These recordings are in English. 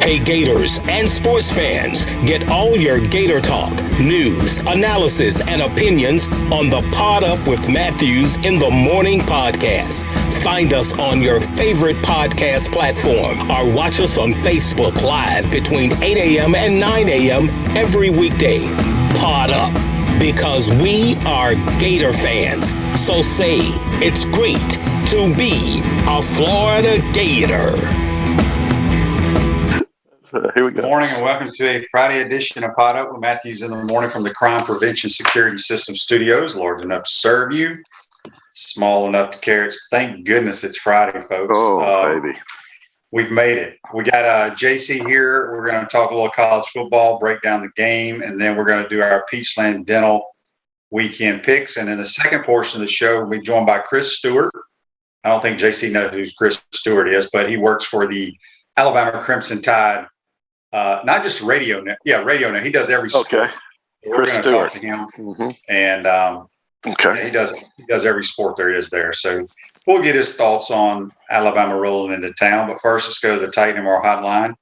Hey Gators and sports fans, get all your Gator talk, news, analysis, and opinions on the Pod Up with Matthews in the Morning podcast. Find us on your favorite podcast platform or watch us on Facebook Live between 8 a.m. and 9 a.m. every weekday. Pod Up, because we are Gator fans. So say it's great to be a Florida Gator. Here we go. Good morning and welcome to a Friday edition of Pod Up with Matthews in the Morning from the Crime Prevention Security System Studios. Large enough to serve you, small enough to carry it. Thank goodness it's Friday, folks. Oh, baby. We've made it. We got JC here. We're going to talk a little college football, break down the game, and then we're going to do our Peachland Dental weekend picks. And in the second portion of the show, we'll be joined by Chris Stewart. I don't think JC knows who Chris Stewart is, but he works for the Alabama Crimson Tide. Not just radio net. Yeah, radio net. He does every sport. Okay. We're going to talk to him. Mm-hmm. And Okay. yeah, he does every sport there is there. So we'll get his thoughts on Alabama rolling into town. But first, let's go to the Titan MR hotline.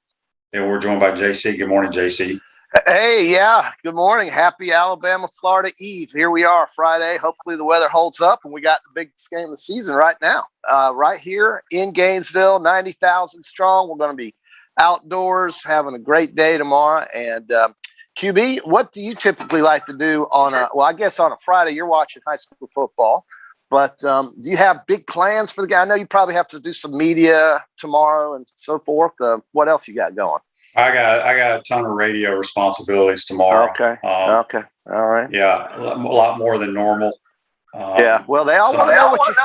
And we're joined by JC. Good morning, JC. Hey, yeah. Good morning. Happy Alabama-Florida Eve. Here we are, Friday. Hopefully the weather holds up, and we got the biggest game of the season right now. Right here in Gainesville, 90,000 strong. We're going to be outdoors, having a great day tomorrow. And QB, what do you typically like to do on I guess on a Friday you're watching high school football, but do you have big plans for the game? I know you probably have to do some media tomorrow and so forth. What else you got going? I got a ton of radio responsibilities tomorrow. Okay. Okay. All right. Yeah, a lot more than normal. Yeah. Well, they all want to know what you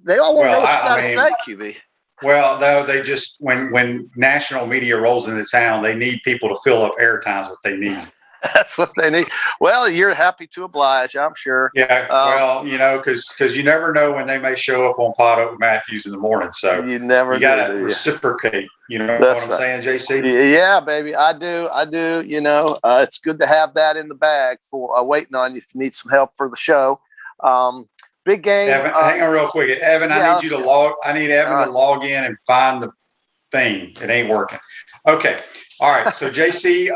got to say, QB. Well, though, they just when national media rolls into town, they need people to fill up airtime's what they need. That's what they need. Well, you're happy to oblige, I'm sure. Yeah, well, because you never know when they may show up on Pod Up with Matthews in the morning. So you got to reciprocate. You know That's what I'm saying, JC? Yeah, baby, I do. It's good to have that in the bag for waiting on you if you need some help for the show. Big game. Evan, hang on real quick. Evan, I need you to log. I need Evan to log in and find the thing. It ain't working. Okay. All right. So JC,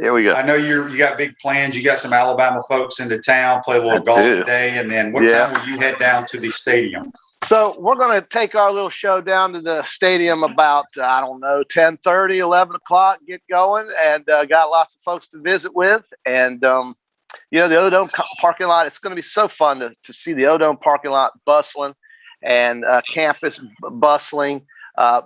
here we go. I know you got big plans. You got some Alabama folks into town. Play a little golf today, and then what time will you head down to the stadium? So we're going to take our little show down to the stadium about 10:30, 11 o'clock. Get going, and got lots of folks to visit with, and the O-Dome parking lot, it's going to be so fun to see the O-Dome parking lot bustling and campus bustling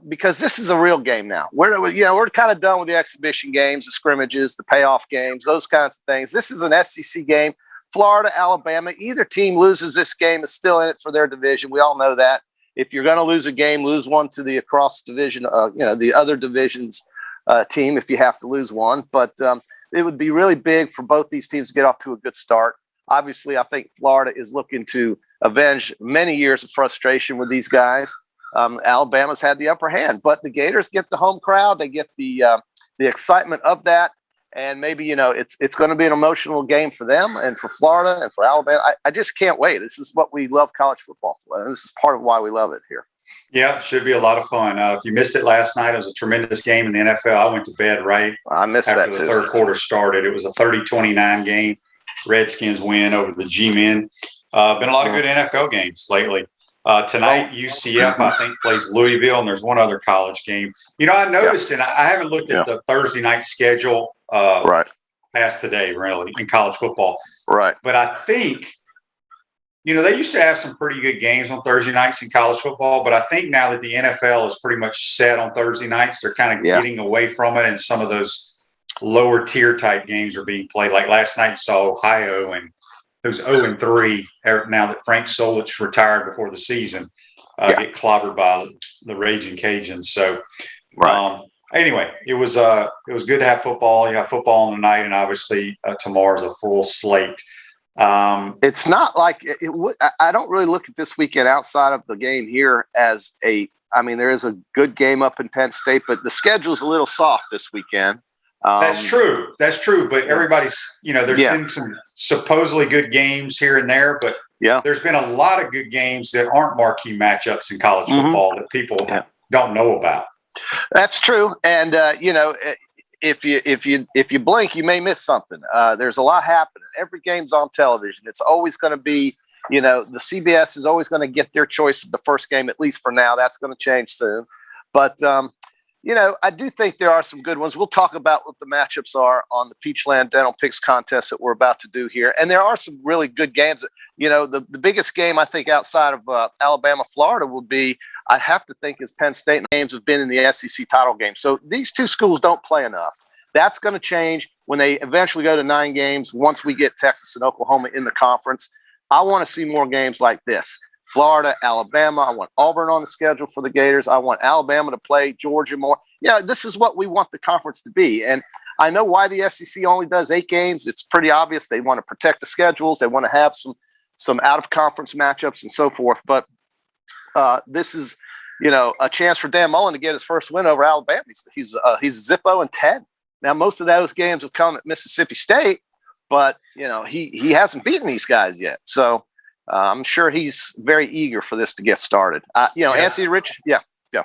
because this is a real game now. We're kind of done with the exhibition games, the scrimmages, the payoff games, those kinds of things. This is an SEC game. Florida, Alabama, either team loses this game is still in it for their division. We all know that. If you're going to lose a game, lose one to the across division, the other division's team if you have to lose one. But it would be really big for both these teams to get off to a good start. Obviously, I think Florida is looking to avenge many years of frustration with these guys. Alabama's had the upper hand, but the Gators get the home crowd. They get the excitement of that. And maybe, it's going to be an emotional game for them and for Florida and for Alabama. I just can't wait. This is what we love college football for. And this is part of why we love it here. Yeah, should be a lot of fun. If you missed it last night, it was a tremendous game in the NFL. I went to bed I missed that after the third quarter started. It was a 30-29 game. Redskins win over the G-Men. Been a lot of good NFL games lately. Tonight, UCF, I think, plays Louisville, and there's one other college game. I noticed, and I haven't looked at the Thursday night schedule past today, really, in college football. Right. But I think – they used to have some pretty good games on Thursday nights in college football, but I think now that the NFL is pretty much set on Thursday nights, they're kind of getting away from it, and some of those lower tier type games are being played. Like last night, you saw Ohio, and who's 0-3 now that Frank Solich retired before the season, get clobbered by the Raging Cajuns. So, anyway, it was good to have football. You have football on the night, and obviously tomorrow's a full slate. It's not like I don't really look at this weekend outside of the game here as there is a good game up in Penn State, but the schedule's a little soft this weekend. That's true. But everybody's, there's been some supposedly good games here and there, but there's been a lot of good games that aren't marquee matchups in college football that people don't know about. That's true. And, if you blink, you may miss something. There's a lot happening. Every game's on television. It's always going to be, the CBS is always going to get their choice of the first game, at least for now. That's going to change soon. But, I do think there are some good ones. We'll talk about what the matchups are on the Peachland Dental Picks contest that we're about to do here. And there are some really good games. The biggest game, I think, outside of Alabama, Florida would be, I have to think, is Penn State. Games have been in the SEC title game. So these two schools don't play enough. That's going to change when they eventually go to 9 games once we get Texas and Oklahoma in the conference. I want to see more games like this. Florida, Alabama. I want Auburn on the schedule for the Gators. I want Alabama to play Georgia more. This is what we want the conference to be. And I know why the SEC only does 8 games. It's pretty obvious. They want to protect the schedules. They want to have some out-of-conference matchups and so forth. But this is, a chance for Dan Mullen to get his first win over Alabama. He's Zippo and 10. Now, most of those games have come at Mississippi State, but he hasn't beaten these guys yet. So I'm sure he's very eager for this to get started. Yes. Anthony Rich, yeah.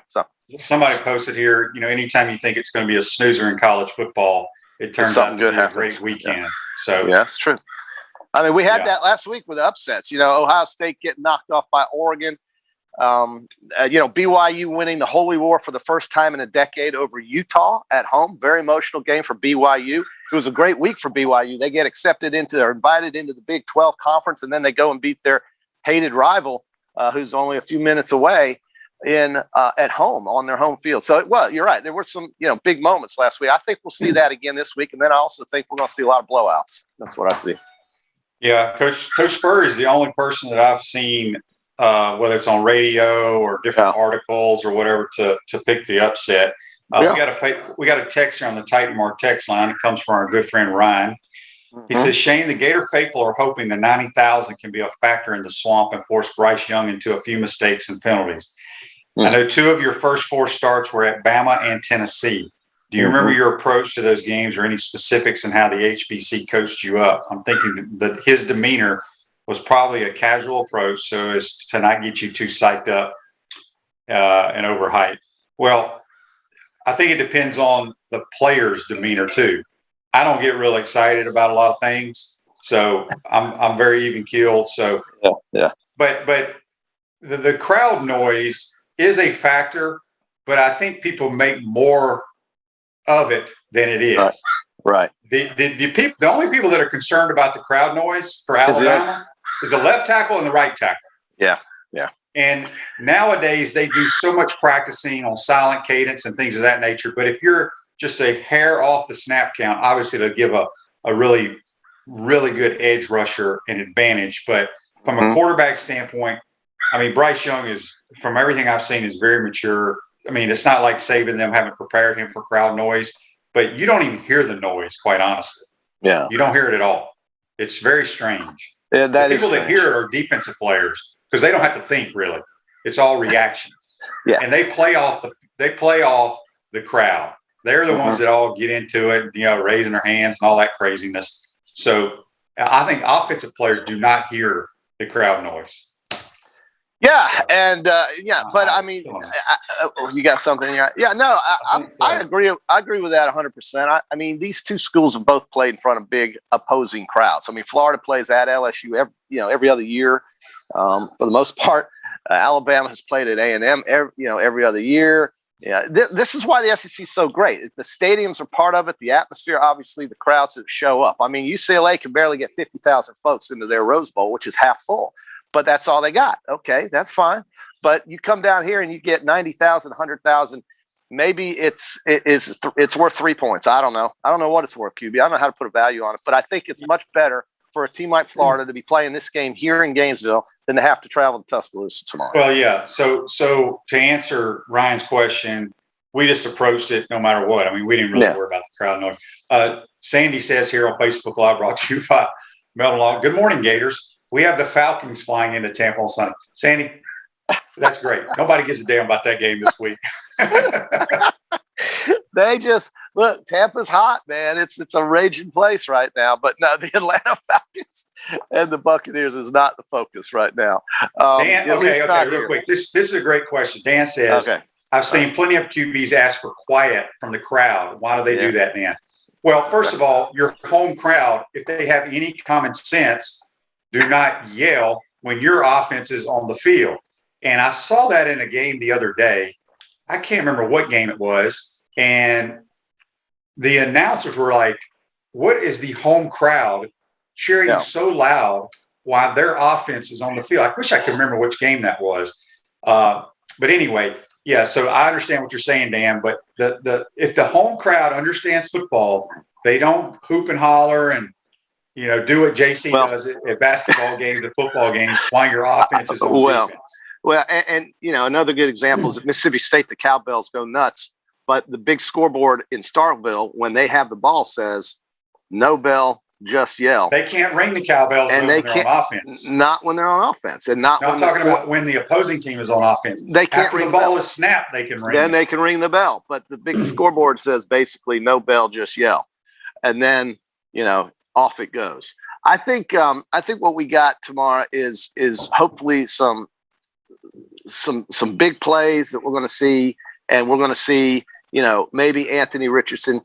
So somebody posted here, anytime you think it's going to be a snoozer in college football, it turns out to be a great weekend. Yeah. So yeah, that's true. I mean, we had that last week with upsets. Ohio State getting knocked off by Oregon. BYU winning the Holy War for the first time in a decade over Utah at home. Very emotional game for BYU. It was a great week for BYU. They get invited into the Big 12 conference, and then they go and beat their hated rival, who's only a few minutes away at home on their home field. So, you're right. There were some, big moments last week. I think we'll see that again this week. And then I also think we're going to see a lot of blowouts. That's what I see. Yeah. Coach Spurrier is the only person that I've seen, whether it's on radio or different articles or whatever, to pick the upset. We got a text here on the Titan Mark text line. It comes from our good friend Ryan. He says, Shane, the Gator faithful are hoping the 90,000 can be a factor in the swamp and force Bryce Young into a few mistakes and penalties. I know 2 of your first 4 starts were at Bama and Tennessee. Do you remember your approach to those games or any specifics in how the HBC coached you up? I'm thinking that his demeanor was probably a casual approach so as to not get you too psyched up and overhyped. Well, I think it depends on the player's demeanor too. I don't get real excited about a lot of things, so I'm very even keeled. So yeah. But the crowd noise is a factor, but I think people make more of it than it is. Right. The only people that are concerned about the crowd noise for Alabama is the left tackle and the right tackle. Yeah. And nowadays they do so much practicing on silent cadence and things of that nature. But if you're just a hair off the snap count, obviously they'll give a really, really good edge rusher an advantage. But from a quarterback standpoint, I mean, Bryce Young is, from everything I've seen, is very mature. I mean, it's not like Saban them haven't prepared him for crowd noise, but you don't even hear the noise, quite honestly. Yeah. You don't hear it at all. It's very strange. Yeah, the people that hear it are defensive players because they don't have to think, really. It's all reaction. Yeah. And they play off the crowd. They're the ones that all get into it, raising their hands and all that craziness. So I think offensive players do not hear the crowd noise. Yeah, and but I mean, you got something here? Yeah, no, I agree. I agree with that 100%. I mean, these two schools have both played in front of big opposing crowds. I mean, Florida plays at LSU every other year, for the most part. Alabama has played at A&M every other year. Yeah, this is why the SEC is so great. The stadiums are part of it. The atmosphere, obviously, the crowds that show up. I mean, UCLA can barely get 50,000 folks into their Rose Bowl, which is half full. But that's all they got. Okay, that's fine. But you come down here and you get 90,000, 100,000. Maybe it's worth 3 points. I don't know. I don't know what it's worth, QB. I don't know how to put a value on it. But I think it's much better for a team like Florida to be playing this game here in Gainesville than to have to travel to Tuscaloosa tomorrow. Well, yeah. So to answer Ryan's question, we just approached it no matter what. I mean, we didn't really worry about the crowd noise. Sandy says here on Facebook Live, brought to you by Melton Law. Good morning, Gators. We have the Falcons flying into Tampa on Sunday. Sandy, that's great. Nobody gives a damn about that game this week. They just look. Tampa's hot, man. It's a raging place right now. But no, the Atlanta Falcons and the Buccaneers is not the focus right now. Dan, okay, real quick. This is a great question. Dan says, I've seen plenty of QBs ask for quiet from the crowd. Why do they do that then? Well, first of all, your home crowd, if they have any common sense, do not yell when your offense is on the field. And I saw that in a game the other day. I can't remember what game it was. And the announcers were like, what is the home crowd cheering so loud while their offense is on the field? I wish I could remember which game that was. But anyway, yeah, so I understand what you're saying, Dan, but if the home crowd understands football, they don't hoop and holler and, do what JC does at basketball games and football games while your offense is on defense. Well, and another good example is at Mississippi State, the cowbells go nuts, but the big scoreboard in Starkville, when they have the ball, says no bell, just yell. They can't ring the cowbells when they're on offense. Not when they're on offense, and not. No, I'm talking about when the opposing team is on offense. They can't After ring the ball is snapped. They can ring. Then they can ring the bell, but the big scoreboard says basically no bell, just yell, and then off it goes. I think what we got tomorrow is hopefully some big plays that we're going to see, and we're going to see maybe Anthony Richardson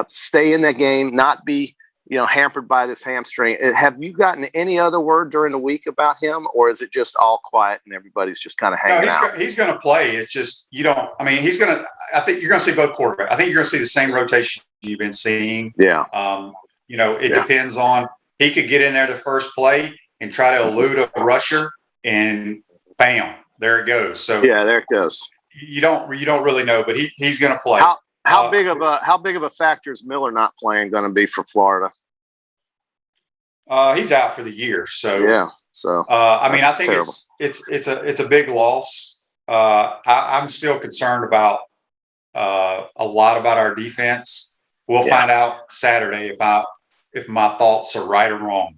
stay in that game, not be hampered by this hamstring. Have you gotten any other word during the week about him, or is it just all quiet and everybody's just kind of hanging out? He's going to play. It's just I think you're going to see both quarterbacks. I think you're going to see the same rotation you've been seeing. Yeah. It depends on, he could get in there the first play and try to elude a rusher, and bam, there it goes. So yeah, there it goes. You don't really know, but he's going to play. How big of a factor is Miller not playing going to be for Florida? He's out for the year. So yeah. So I think terrible. It's a big loss. I'm still concerned about a lot about our defense. We'll find out Saturday if my thoughts are right or wrong,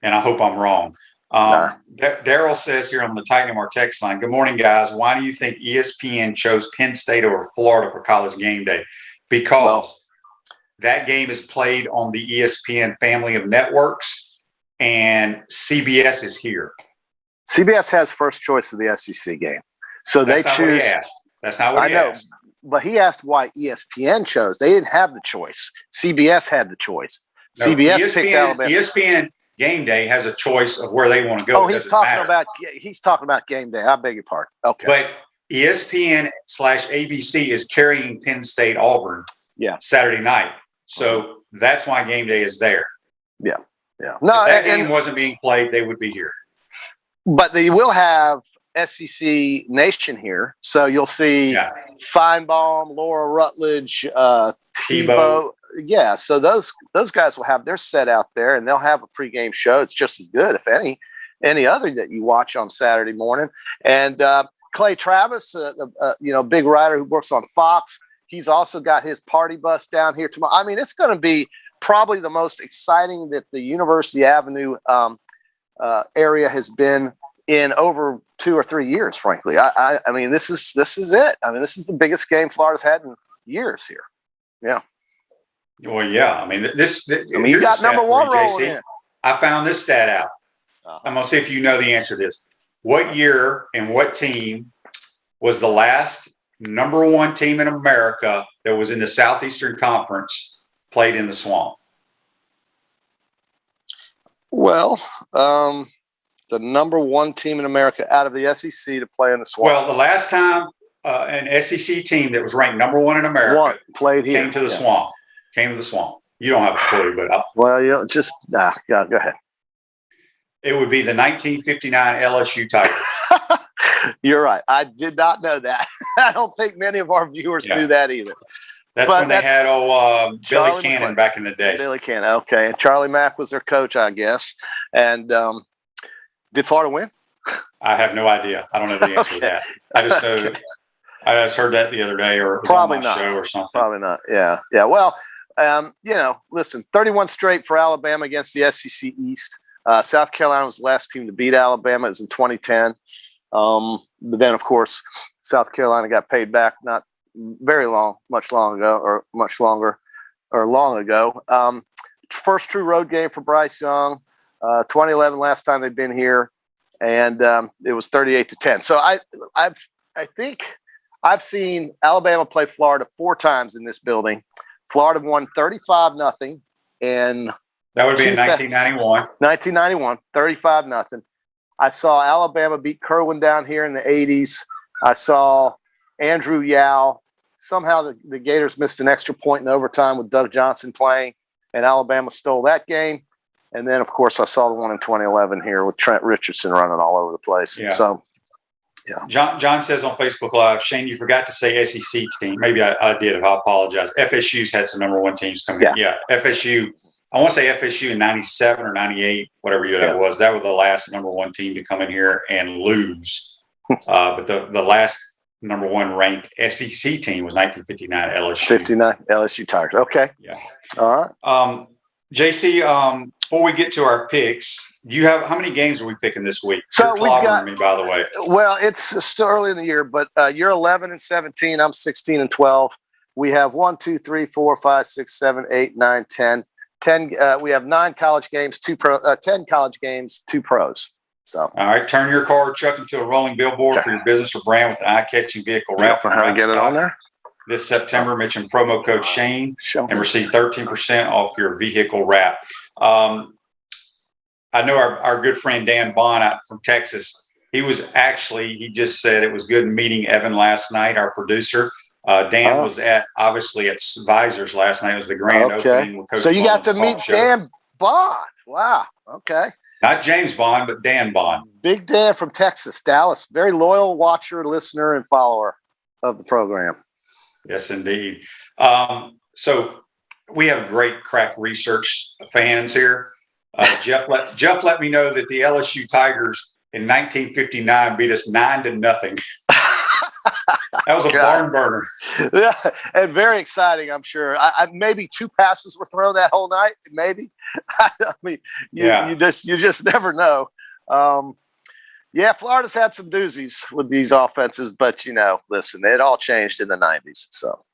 and I hope I'm wrong. Daryl says here on the Titanmore text line, good morning, guys. Why do you think ESPN chose Penn State over Florida for College Game Day? Because that game is played on the ESPN family of networks, and CBS is here. CBS has first choice of the SEC game. So That's they not choose. What he asked. That's not what he asked. But he asked why ESPN chose. They didn't have the choice. CBS had the choice. No, CBS picked Alabama. ESPN Game Day has a choice of where they want to go. Oh, he's talking about Game Day. I beg your pardon. Okay. But ESPN/ABC is carrying Penn State Auburn Saturday night. So that's why Game Day is there. Yeah. Yeah. No, if that game wasn't being played, they would be here. But they will have SEC Nation here. So you'll see Feinbaum, Laura Rutledge, Tebow. Yeah, so those guys will have their set out there, and they'll have a pregame show. It's just as good, if any other that you watch on Saturday morning. And Clay Travis, big writer who works on Fox, he's also got his party bus down here tomorrow. I mean, it's going to be probably the most exciting that the University Avenue area has been in over 2 or 3 years. Frankly, I mean, this is it. I mean, this is the biggest game Florida's had in years here. Yeah. Well, yeah. I mean, you got number one rolling in. I found this stat out. I'm going to see if you know the answer to this. What year and what team was the last number one team in America that was in the Southeastern Conference played in the Swamp? Well, the number one team in America out of the SEC to play in the Swamp. Well, the last time an SEC team that was ranked number one in America played here came to the Swamp. Came to the Swamp. You don't have a clue, but go ahead. It would be the 1959 LSU Tigers. You're right. I did not know that. I don't think many of our viewers knew that either. That's when they had Billy Cannon back in the day. Billy Cannon, okay. And Charlie Mack was their coach, I guess. And did Florida win? I have no idea. I don't know the answer to that. I just know. I just heard that the other day, or it was probably on my not. show or something. Probably not. Yeah. Yeah. Well, listen, 31 straight for Alabama against the SEC East. South Carolina was the last team to beat Alabama. It was in 2010. But then, of course, South Carolina got paid back not very long ago. First true road game for Bryce Young. 2011, last time they'd been here, and it was 38-10. So I think I've seen Alabama play Florida 4 times in this building. Florida won 35-0 in that would be in 1991. 1991, 35-0. I saw Alabama beat Kerwin down here in the 80s. I saw Andrew Yao. Somehow the Gators missed an extra point in overtime with Doug Johnson playing, and Alabama stole that game. And then, of course, I saw the one in 2011 here with Trent Richardson running all over the place. Yeah. So, yeah. John says on Facebook Live, Shane, you forgot to say SEC team. Maybe I did. If I apologize. FSU's had some number 1 teams come in. Yeah, FSU. I want to say FSU in 97 or 98, whatever year that was. That was the last number 1 team to come in here and lose. But the last number 1 ranked SEC team was 1959 LSU. 59 LSU Tigers. Okay. Yeah. All right. JC, before we get to our picks, how many games are we picking this week? So You're clobbering me, by the way. Well, it's still early in the year, but you're 11-17. I'm 16-12. We have 1, 2, 3, 4, 5, 6, 7, 8, 9, 10. 10. We have 9 college games, 10 college games, 2 pros. So, all right, turn your car, chuck into a rolling billboard for your business or brand with an eye-catching vehicle wrap. For how to get it on there. This September, mention promo code Shane and receive 13% off your vehicle wrap. I know our good friend Dan Bond out from Texas. He just said it was good meeting Evan last night, our producer. Dan was obviously at Visor's last night. It was the grand opening. With Coach so you got to Mullen's meet show. Dan Bond. Wow. Okay. Not James Bond, but Dan Bond. Big Dan from Texas, Dallas. Very loyal watcher, listener, and follower of the program. Yes, indeed. So we have great crack research fans here. Jeff let me know that the LSU Tigers in 1959 beat us 9-0. That was a barn burner. Yeah, and very exciting, I'm sure. I maybe 2 passes were thrown that whole night. Maybe. I mean, you just never know. Florida's had some doozies with these offenses, but listen, it all changed in the 90s. So,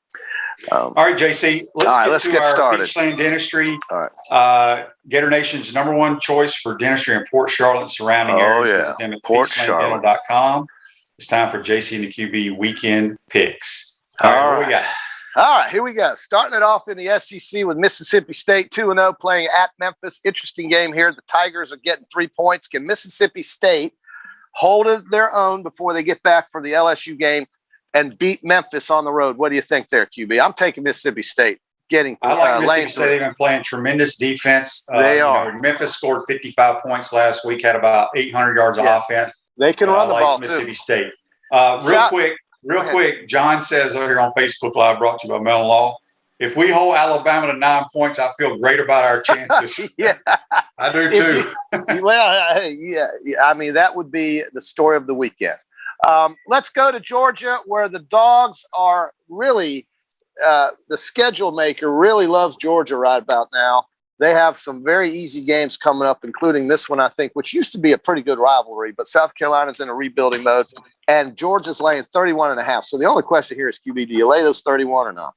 all right, JC, let's get started. Beachland Dentistry. All right. Gator Nation's number 1 choice for dentistry in Port Charlotte and surrounding areas. Visit them at PeachlandDental.com. It's time for JC and the QB weekend picks. All right, what we got? All right, here we go. Starting it off in the SEC with Mississippi State 2-0 playing at Memphis. Interesting game here. The Tigers are getting 3 points. Can Mississippi State hold it their own before they get back for the LSU game and beat Memphis on the road? What do you think there, QB? I'm taking Mississippi State. I like Mississippi State. They've been playing tremendous defense. They are. Memphis scored 55 points last week, had about 800 yards of offense. They can run the ball, Mississippi too. State. Real quick, John says over here on Facebook Live, brought to you by Mellon Law, if we hold Alabama to 9 points, I feel great about our chances. Yeah. I do too. I mean, that would be the story of the weekend. Let's go to Georgia, where the Dogs are really the schedule maker really loves Georgia right about now. They have some very easy games coming up, including this one, I think, which used to be a pretty good rivalry, but South Carolina's in a rebuilding mode, and Georgia's laying 31.5. So the only question here is, QB, do you lay those 31 or not?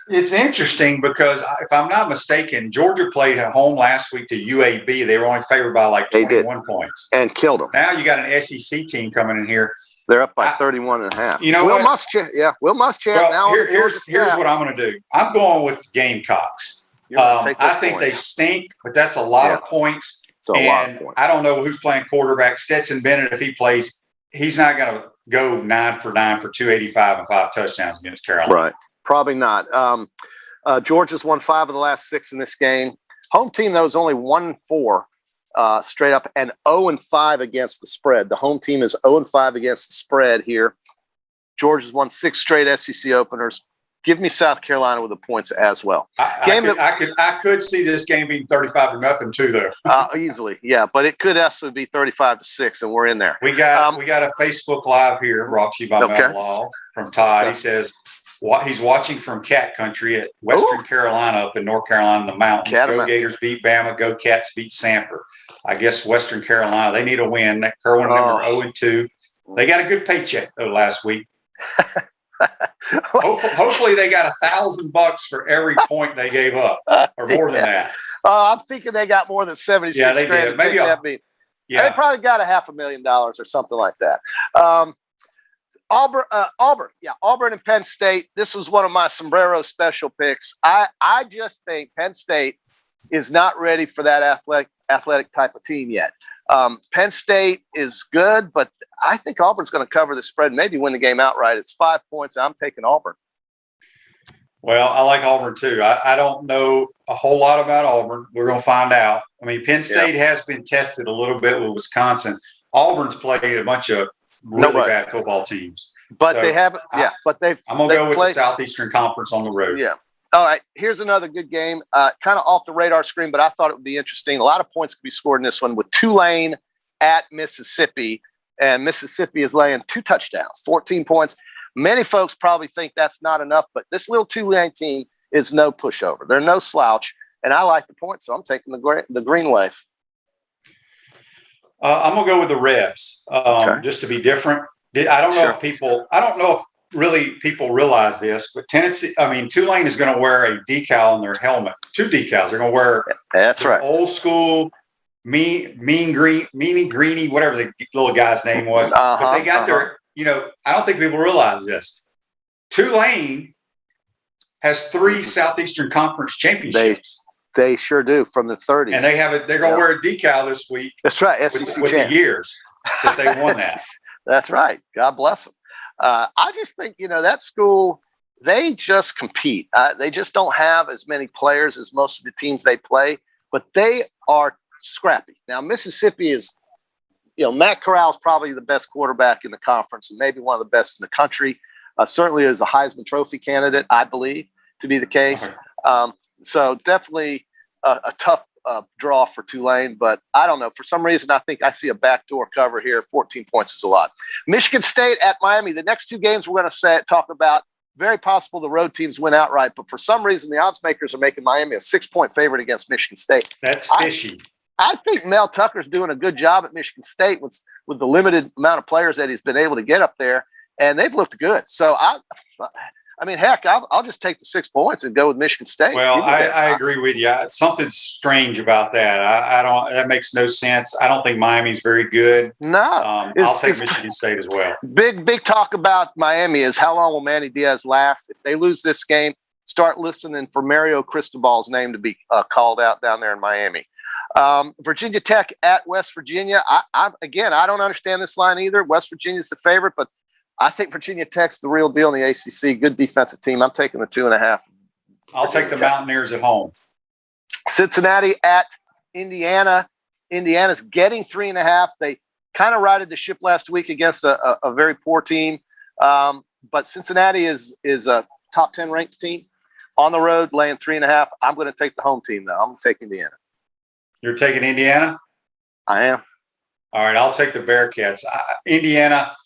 It's interesting because, if I'm not mistaken, Georgia played at home last week to UAB. They were only favored by like 21 points. And killed them. Now you got an SEC team coming in here. They're up by 31.5. You know Will Muschamp. Will Muschamp. Well, now here's what I'm going to do. I'm going with Gamecocks. I think they stink, but that's a lot of points. It's a lot of points. I don't know who's playing quarterback. Stetson Bennett, if he plays, he's not going to go 9 for 9 for 285 and 5 touchdowns against Carolina. Right. Probably not. Georgia's won 5 of the last 6 in this game. Home team, though, is only 1-4 straight up and 0-5 against the spread. The home team is 0-5 against the spread here. Georgia's won 6 straight SEC openers. Give me South Carolina with the points as well. I could see this game being 35-0 too, though. Easily, yeah. But it could also be 35-6, and we're in there. We got a Facebook Live here brought to you by Mellon Law from Todd. He says he's watching from Cat Country at Western Carolina up in North Carolina in the mountains. Go Gators beat Bama. Go Cats beat Sanford. I guess Western Carolina, they need a win. That Kerwin number 0-2. They got a good paycheck though last week. Hopefully they got $1,000 for every point they gave up, or more than that. I'm thinking they got more than 76. Yeah, they did. Maybe they probably got $500,000 or something like that. Auburn and Penn State. This was one of my sombrero special picks. I just think Penn State is not ready for that athletic type of team yet. Penn State is good, but I think Auburn's going to cover the spread, maybe win the game outright. It's 5 points. I'm taking Auburn. Well, I like Auburn too. I don't know a whole lot about Auburn. We're going to find out. I mean, Penn State has been tested a little bit with Wisconsin. Auburn's played a bunch of really bad football teams. But so they haven't. But they've. I'm going to go with the Southeastern Conference on the road. Yeah. All right. Here's another good game, kind of off the radar screen, but I thought it would be interesting. A lot of points could be scored in this one with Tulane at Mississippi, and Mississippi is laying 2 touchdowns, 14 points. Many folks probably think that's not enough, but this little Tulane team is no pushover. They're no slouch, and I like the points, so I'm taking the green wave. I'm going to go with the Rebs, just to be different. I don't know if people realize this, but Tulane is going to wear a decal on their helmet. 2 decals. They're going to wear old school meanie greenie, whatever the little guy's name was. But they got their, I don't think people realize this. Tulane has 3 Southeastern Conference championships. They sure do, from the 30s. And they're going to wear a decal this week. That's right, SEC with the years that they won that. That's right. God bless them. I just think, that school, they just compete. They just don't have as many players as most of the teams they play, but they are scrappy. Now, Mississippi is, Matt Corral is probably the best quarterback in the conference and maybe one of the best in the country. Certainly is a Heisman Trophy candidate, I believe, to be the case. Okay. So definitely a tough draw for Tulane, but I don't know. For some reason, I think I see a backdoor cover here. 14 points is a lot. Michigan State at Miami. The next 2 games we're going to talk about, very possible the road teams win outright, but for some reason, the odds makers are making Miami a 6-point favorite against Michigan State. That's fishy. I think Mel Tucker's doing a good job at Michigan State with the limited amount of players that he's been able to get up there, and they've looked good. So heck, I'll just take the 6 points and go with Michigan State. Well, I agree with you. Something's strange about that. I don't. That makes no sense. I don't think Miami's very good. No, I'll take Michigan State as well. Big talk about Miami is how long will Manny Diaz last? If they lose this game, start listening for Mario Cristobal's name to be called out down there in Miami. Virginia Tech at West Virginia. I don't understand this line either. West Virginia's the favorite, but I think Virginia Tech's the real deal in the ACC. Good defensive team. I'm taking the 2.5. I'll take the Mountaineers at home. Cincinnati at Indiana. Indiana's getting 3.5. They kind of righted the ship last week against a very poor team. But Cincinnati is a top 10 ranked team on the road, laying 3.5. I'm going to take the home team, though. I'm going to take Indiana. You're taking Indiana? I am. All right, I'll take the Bearcats. Indiana,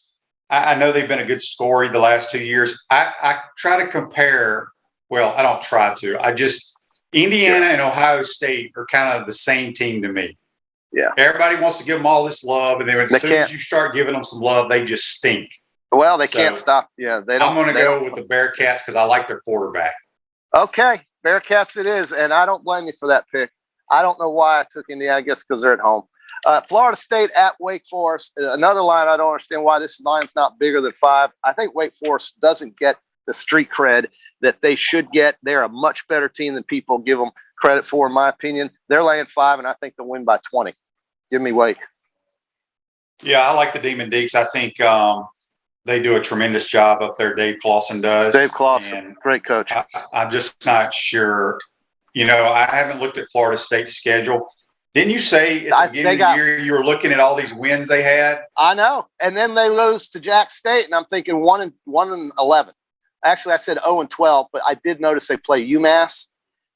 I know they've been a good story the last 2 years. I try to compare. Well, I don't try to. Indiana and Ohio State are kind of the same team to me. Yeah. Everybody wants to give them all this love, and then as soon as you start giving them some love, they just stink. Well, they can't stop. Yeah, they don't. I'm going to go with the Bearcats because I like their quarterback. Okay, Bearcats it is, and I don't blame you for that pick. I don't know why I took Indiana. I guess because they're at home. Florida State at Wake Forest. Another line I don't understand why this line's not bigger than 5. I think Wake Forest doesn't get the street cred that they should get. They're a much better team than people give them credit for, in my opinion. They're laying 5, and I think they'll win by 20. Give me Wake. Yeah, I like the Demon Deacs. I think they do a tremendous job up there. Dave Clawson does. Dave Clawson, great coach. I'm just not sure. I haven't looked at Florida State's schedule. Didn't you say at the beginning of the year you were looking at all these wins they had? I know. And then they lose to Jack State, and I'm thinking 1-11. Actually, I said 0-12, but I did notice they play UMass.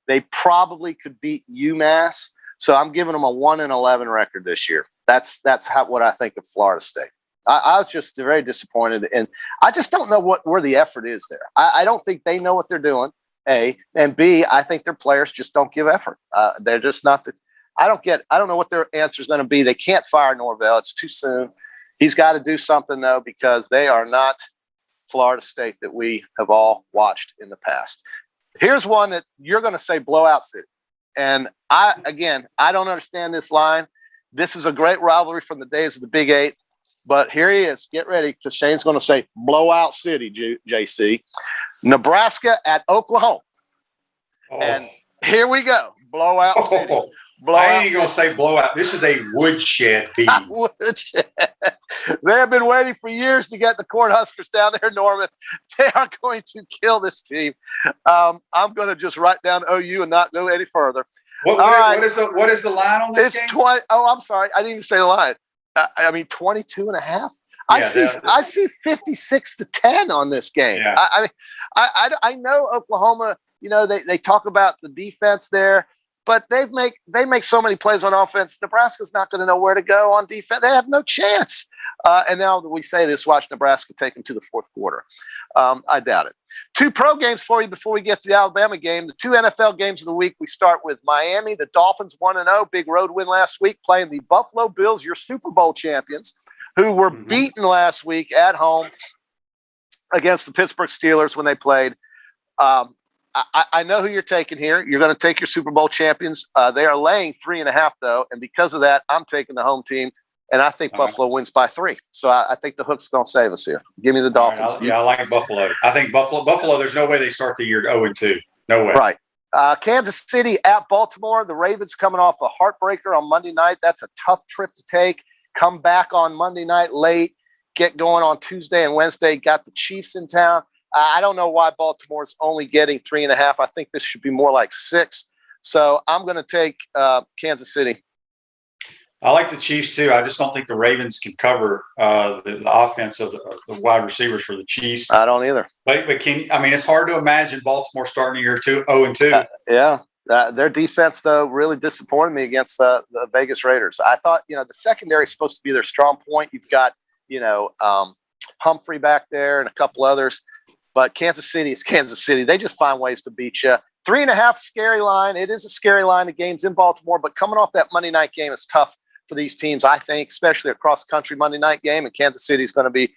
They probably could beat UMass. So I'm giving them a 1-11 record this year. That's what I think of Florida State. I was just very disappointed, and I just don't know where the effort is there. I don't think they know what they're doing, A, and B, I think their players just don't give effort. They're just not I don't know what their answer is going to be. They can't fire Norvell. It's too soon. He's got to do something, though, because they are not Florida State that we have all watched in the past. Here's one that you're going to say blowout city. And I don't understand this line. This is a great rivalry from the days of the Big 8. But here he is. Get ready, because Shane's going to say blowout city, JC. Nebraska at Oklahoma. Oh. And here we go. Blowout city. Blowout I ain't going to say blowout. This is a woodshed beating. Woodshed. They have been waiting for years to get the Cornhuskers down there, Norman. They are going to kill this team. I'm going to just write down OU and not go any further. What is the line on this game? I'm sorry. I didn't even say the line. 22 and a half. Yeah, I see 56-10 on this game. Yeah. I know Oklahoma, they talk about the defense there, but they make so many plays on offense. Nebraska's not going to know where to go on defense. They have no chance. And now that we say this, watch Nebraska take them to the fourth quarter. I doubt it. 2 pro games for you before we get to the Alabama game. The 2 NFL games of the week. We start with Miami. The Dolphins 1-0, big road win last week, playing the Buffalo Bills, your Super Bowl champions, who were beaten last week at home against the Pittsburgh Steelers when they played. I know who you're taking here. You're going to take your Super Bowl champions. They are laying 3.5, though, and because of that, I'm taking the home team. And I think Buffalo wins by 3. So I think the hook's going to save us here. Give me the Dolphins. I like Buffalo. I think Buffalo, there's no way they start the year 0-2. No way. Right. Kansas City at Baltimore. The Ravens coming off a heartbreaker on Monday night. That's a tough trip to take. Come back on Monday night late. Get going on Tuesday and Wednesday. Got the Chiefs in town. I don't know why Baltimore's only getting 3.5. I think this should be more like 6. So I'm going to take Kansas City. I like the Chiefs too. I just don't think the Ravens can cover the offense of the wide receivers for the Chiefs. I don't either. But it's hard to imagine Baltimore starting the year 0-2. Yeah. Their defense, though, really disappointed me against the Vegas Raiders. I thought, the secondary is supposed to be their strong point. You've got, Humphrey back there and a couple others. But Kansas City is Kansas City. They just find ways to beat you. 3.5, scary line. It is a scary line. The game's in Baltimore. But coming off that Monday night game is tough for these teams, I think, especially a cross-country Monday night game. And Kansas City is going to be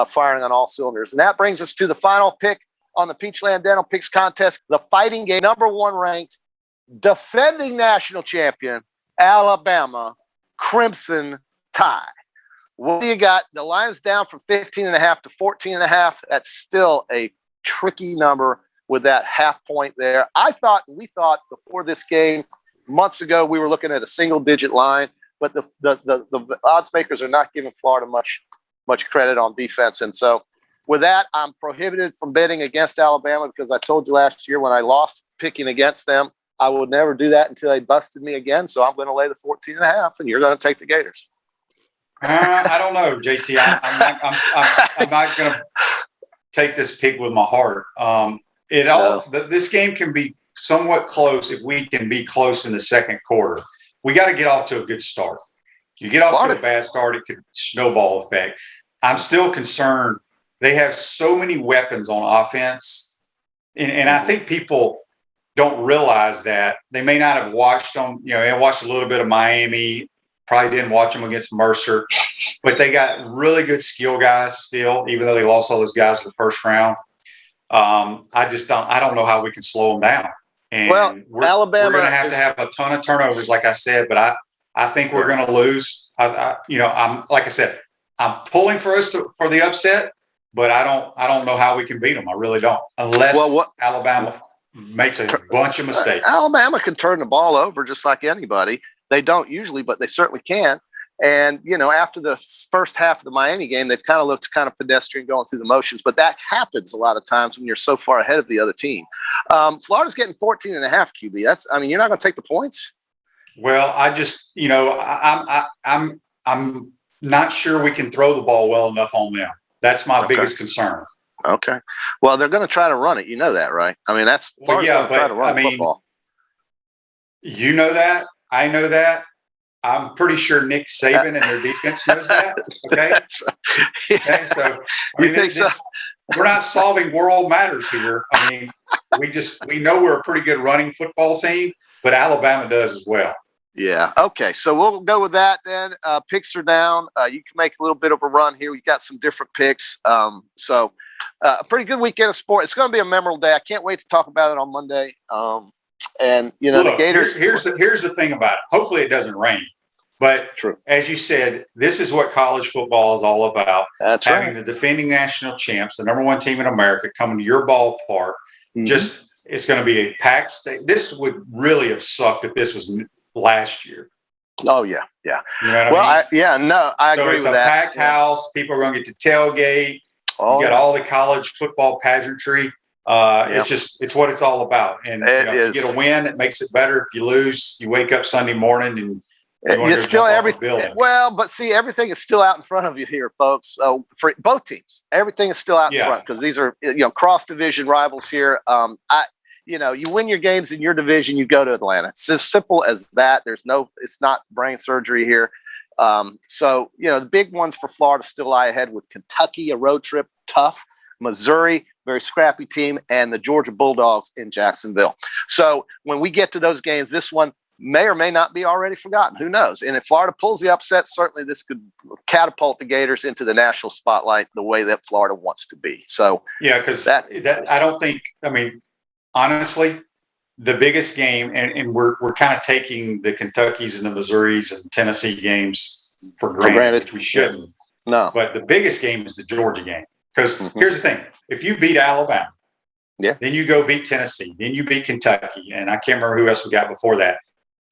firing on all cylinders. And that brings us to the final pick on the Peachland Dental Picks contest, the fighting game, number 1 ranked, defending national champion, Alabama Crimson Tide. What do you got? The line is down from 15.5 to 14.5. That's still a tricky number with that half point there. We thought before this game, months ago, we were looking at a single-digit line, but the odds makers are not giving Florida much credit on defense. And so with that, I'm prohibited from betting against Alabama because I told you last year when I lost picking against them, I would never do that until they busted me again. So I'm going to lay the 14.5, and you're going to take the Gators. I don't know, JC. I'm not going to take this pick with my heart. This game can be somewhat close if we can be close in the second quarter. We got to get off to a good start. You get off to a bad start, it could snowball effect. I'm still concerned. They have so many weapons on offense, and I think people don't realize that. They may not have watched them. They watched a little bit of Miami. Probably didn't watch them against Mercer, but they got really good skill guys still, even though they lost all those guys in the first round. I don't know how we can slow them down. And Alabama, we're going to have a ton of turnovers, like I said, but I think we're going to lose. I'm like I said, I'm pulling for us for the upset, but I don't know how we can beat them. I really don't, unless Alabama makes a bunch of mistakes. Alabama can turn the ball over just like anybody. They don't usually, but they certainly can. And, after the first half of the Miami game, they've kind of looked kind of pedestrian going through the motions. But that happens a lot of times when you're so far ahead of the other team. Florida's getting 14.5 QB. You're not going to take the points? Well, I just, I'm not sure we can throw the ball well enough on them. That's my biggest concern. Okay. Well, they're going to try to run it. You know that, right? That's Florida's going to try to run football. You know that. I know that. I'm pretty sure Nick Saban and their defense knows that. Okay. Okay. So, we're not solving world matters here. We know we're a pretty good running football team, but Alabama does as well. Yeah. Okay. So we'll go with that then. Picks are down. You can make a little bit of a run here. We've got some different picks. So a pretty good weekend of sport. It's going to be a memorable day. I can't wait to talk about it on Monday. And Look, the Gators. Here's the thing about it. Hopefully it doesn't rain, But True. as you said, this is what college football is all about. That's having right. the defending national champs, the number one team in America, coming to your ballpark. Mm-hmm. It's going to be a packed state. This would really have sucked if this was last year. Oh, yeah. Yeah. You know what I mean? I So agree it's with a that. packed house. People are going to get to tailgate. Oh, you got all the college football pageantry. It's what it's all about. And you get a win, it makes it better. If you lose, you wake up Sunday morning and you still everything. Well, but see, everything is still out in front of you here, folks. For both teams, everything is still out in front because these are cross division rivals here. You win your games in your division, you go to Atlanta. It's as simple as that. It's not brain surgery here. The big ones for Florida still lie ahead with Kentucky, a road trip, tough. Missouri, very scrappy team, and the Georgia Bulldogs in Jacksonville. So when we get to those games, this one may or may not be already forgotten. Who knows? And if Florida pulls the upset, certainly this could catapult the Gators into the national spotlight the way that Florida wants to be. So because that I don't think. I mean, honestly, the biggest game, and we're kind of taking the Kentuckys and the Missouris and Tennessee games for granted, which we shouldn't. No, but the biggest game is the Georgia game. Because here's the thing. If you beat Alabama, then you go beat Tennessee, then you beat Kentucky, and I can't remember who else we got before that,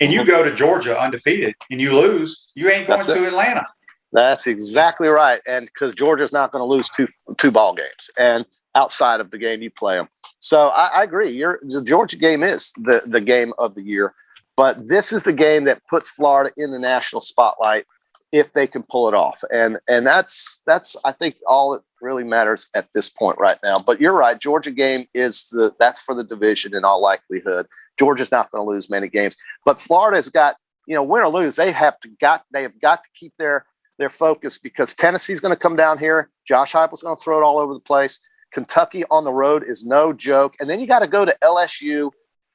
and you go to Georgia undefeated and you lose, you ain't going to Atlanta. That's exactly right. And because Georgia's not going to lose two ball games and outside of the game you play them. So I agree. The Georgia game is the game of the year, but this is the game that puts Florida in the national spotlight if they can pull it off. And that's I think all that really matters at this point right now. But you're right, Georgia game that's for the division in all likelihood. Georgia's not going to lose many games. But Florida's got, win or lose, they have got to keep their focus because Tennessee's going to come down here. Josh Heupel's going to throw it all over the place. Kentucky on the road is no joke. And then you got to go to LSU.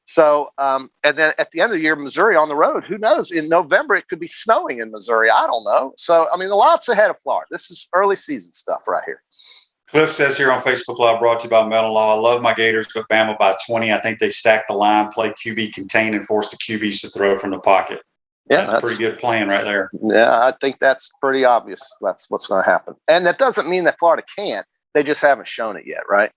So, and then at the end of the year, Missouri on the road. Who knows? In November, it could be snowing in Missouri. I don't know. So, I mean, a lot's ahead of Florida. This is early season stuff right here. Cliff says here on Facebook Live, brought to you by Metal Law. I love my Gators, but Bama by 20. I think they stack the line, play QB contain, and force the QBs to throw from the pocket. Yeah, that's pretty good plan right there. Yeah, I think that's pretty obvious. That's what's going to happen. And that doesn't mean that Florida can't. They just haven't shown it yet, right?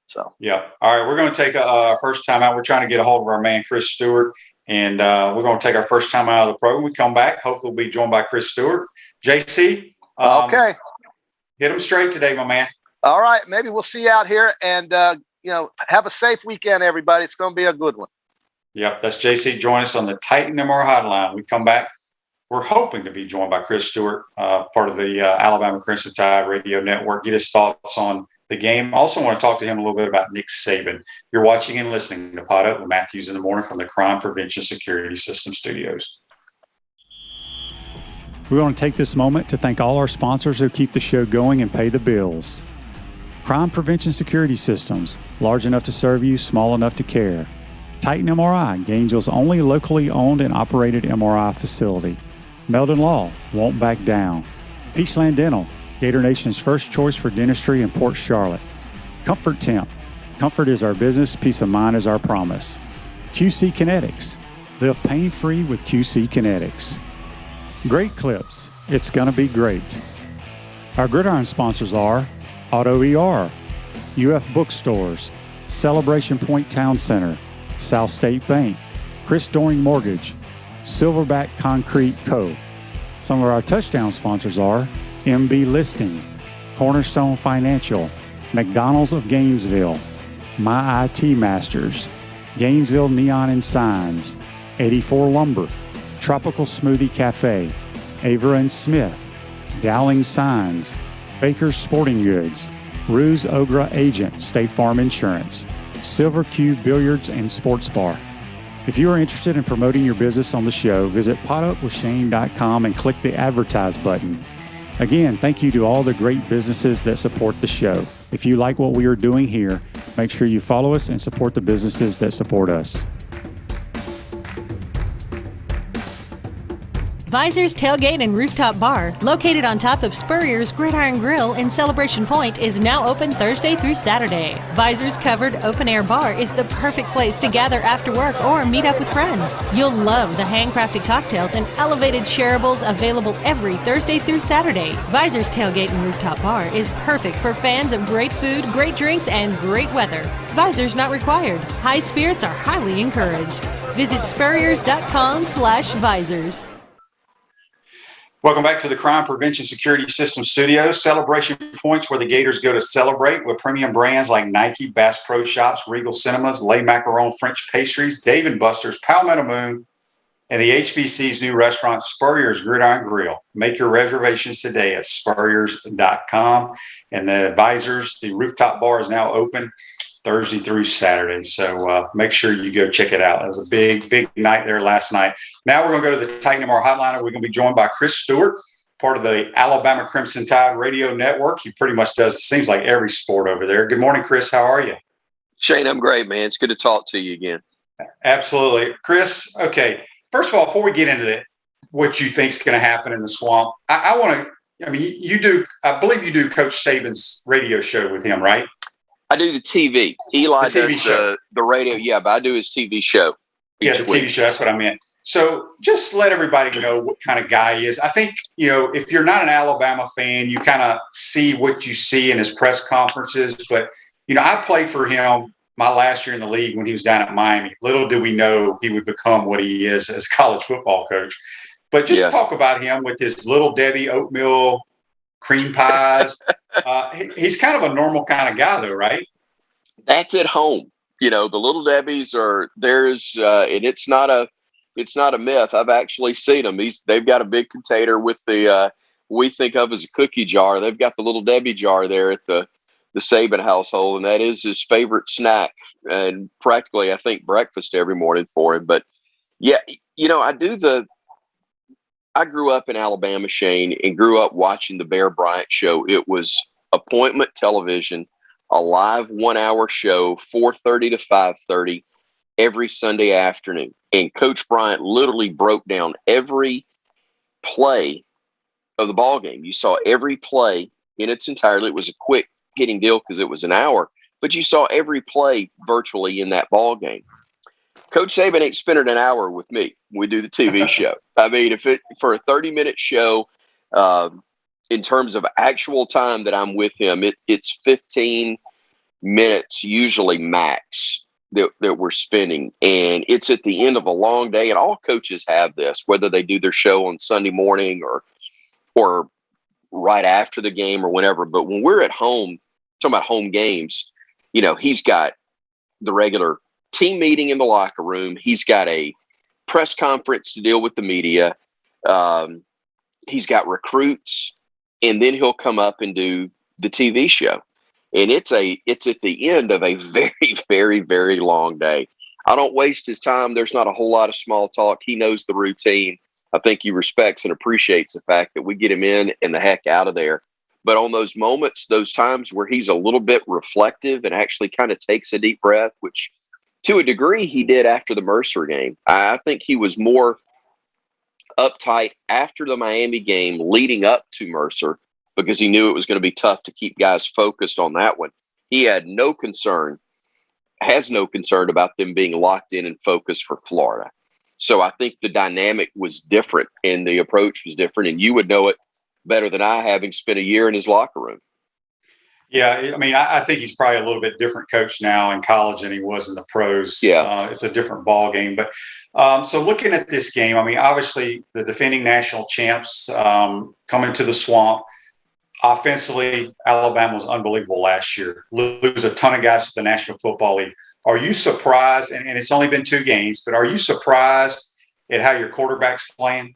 So, yeah. All right, we're going to take a first time out. We're trying to get a hold of our man, Chris Stewart, and we're going to take our first time out of the program. We come back. Hopefully, we'll be joined by Chris Stewart. JC, okay. Hit them straight today, my man. All right. Maybe we'll see you out here and, have a safe weekend, everybody. It's going to be a good one. Yep. That's JC. Join us on the Titan MR hotline. We come back. We're hoping to be joined by Chris Stewart, part of the Alabama Crimson Tide Radio Network. Get his thoughts on the game. Also want to talk to him a little bit about Nick Saban. You're watching and listening to Pod Up with Matthews in the Morning from the Crime Prevention Security System Studios. We want to take this moment to thank all our sponsors who keep the show going and pay the bills. Crime Prevention Security Systems, large enough to serve you, small enough to care. Titan MRI, Gainesville's only locally owned and operated MRI facility. Meldon Law, won't back down. Peachland Dental, Gator Nation's first choice for dentistry in Port Charlotte. Comfort Temp, comfort is our business, peace of mind is our promise. QC Kinetics, live pain-free with QC Kinetics. Great Clips, it's gonna be great. Our Gridiron sponsors are Auto ER, UF Bookstores, Celebration Point Town Center, South State Bank, Chris Doring Mortgage, Silverback Concrete Co. Some of our touchdown sponsors are MB Listing, Cornerstone Financial, McDonald's of Gainesville, My IT Masters, Gainesville Neon and Signs, 84 Lumber, Tropical Smoothie Cafe, Ava and Smith, Dowling Signs, Baker's Sporting Goods, Ruse Ogra Agent, State Farm Insurance, Silver Cube Billiards and Sports Bar. If you are interested in promoting your business on the show, visit potupwithshane.com and click the advertise button. Again, thank you to all the great businesses that support the show. If you like what we are doing here, make sure you follow us and support the businesses that support us. Visor's Tailgate and Rooftop Bar, located on top of Spurrier's Gridiron Grill in Celebration Point, is now open Thursday through Saturday. Visor's covered open-air bar is the perfect place to gather after work or meet up with friends. You'll love the handcrafted cocktails and elevated shareables available every Thursday through Saturday. Visor's Tailgate and Rooftop Bar is perfect for fans of great food, great drinks, and great weather. Visor's not required. High spirits are highly encouraged. Visit spurriers.com/visors. Welcome back to the Crime Prevention Security System Studios. Celebration Points, where the Gators go to celebrate, with premium brands like Nike, Bass Pro Shops, Regal Cinemas, Le Macaron French Pastries, Dave & Buster's, Palmetto Moon, and the HBC's new restaurant, Spurrier's Gridiron Grill. Make your reservations today at spurriers.com. And the Visors, the Rooftop Bar, is now open Thursday through Saturday. So make sure you go check it out. It was a big, big night there last night. Now we're going to go to the Titan MR Hotline. We're going to be joined by Chris Stewart, part of the Alabama Crimson Tide Radio Network. He pretty much does, it seems like, every sport over there. Good morning, Chris. How are you? Shane, I'm great, man. It's good to talk to you again. Absolutely. Chris, okay. First of all, before we get into what you think is going to happen in the swamp, I want to, I mean, you do, I believe you do Coach Saban's radio show with him, right? I do the TV. Eli the TV does show. The radio. Yeah, but I do his TV show. Yeah, the TV show. That's what I meant. So just let everybody know what kind of guy he is. I think, you know, if you're not an Alabama fan, you kind of see what you see in his press conferences. But, you know, I played for him my last year in the league when he was down at Miami. Little did we know he would become what he is as a college football coach. But just talk about him with his Little Debbie oatmeal cream pies. He's kind of a normal kind of guy, though, right? That's at home. You know, the Little Debbies are theirs, and it's not a myth. I've actually seen them. They've got a big container with the we think of as a cookie jar. They've got the Little Debbie jar there at the Saban household, and that is his favorite snack, and practically, I think, breakfast every morning for him. But yeah, you know, I grew up in Alabama, Shane, and grew up watching the Bear Bryant show. It was appointment television, a live 1 hour show, 4:30 to 5:30 every Sunday afternoon. And Coach Bryant literally broke down every play of the ball game. You saw every play in its entirety. It was a quick hitting deal because it was an hour, but you saw every play virtually in that ball game. Coach Saban ain't spending an hour with me. We do the TV show. I mean, for a 30-minute show, in terms of actual time that I'm with him, it's 15 minutes usually max that we're spending. And it's at the end of a long day. And all coaches have this, whether they do their show on Sunday morning or right after the game or whenever. But when we're at home, talking about home games, you know, he's got the regular team meeting in the locker room. He's got a press conference to deal with the media. He's got recruits, and then he'll come up and do the TV show. And it's at the end of a very, very, very long day. I don't waste his time. There's not a whole lot of small talk. He knows the routine. I think he respects and appreciates the fact that we get him in and the heck out of there. But on those moments, those times where he's a little bit reflective and actually kind of takes a deep breath, which to a degree he did after the Mercer game. I think he was more uptight after the Miami game leading up to Mercer because he knew it was going to be tough to keep guys focused on that one. He had no concern about them being locked in and focused for Florida. So I think the dynamic was different and the approach was different, and you would know it better than I, having spent a year in his locker room. Yeah, I mean, I think he's probably a little bit different coach now in college than he was in the pros. Yeah. It's a different ball game. But so looking at this game, I mean, obviously the defending national champs coming to the swamp. Offensively, Alabama was unbelievable last year. Lose a ton of guys to the National Football League. Are you surprised, and it's only been 2 games, but are you surprised at how your quarterback's playing?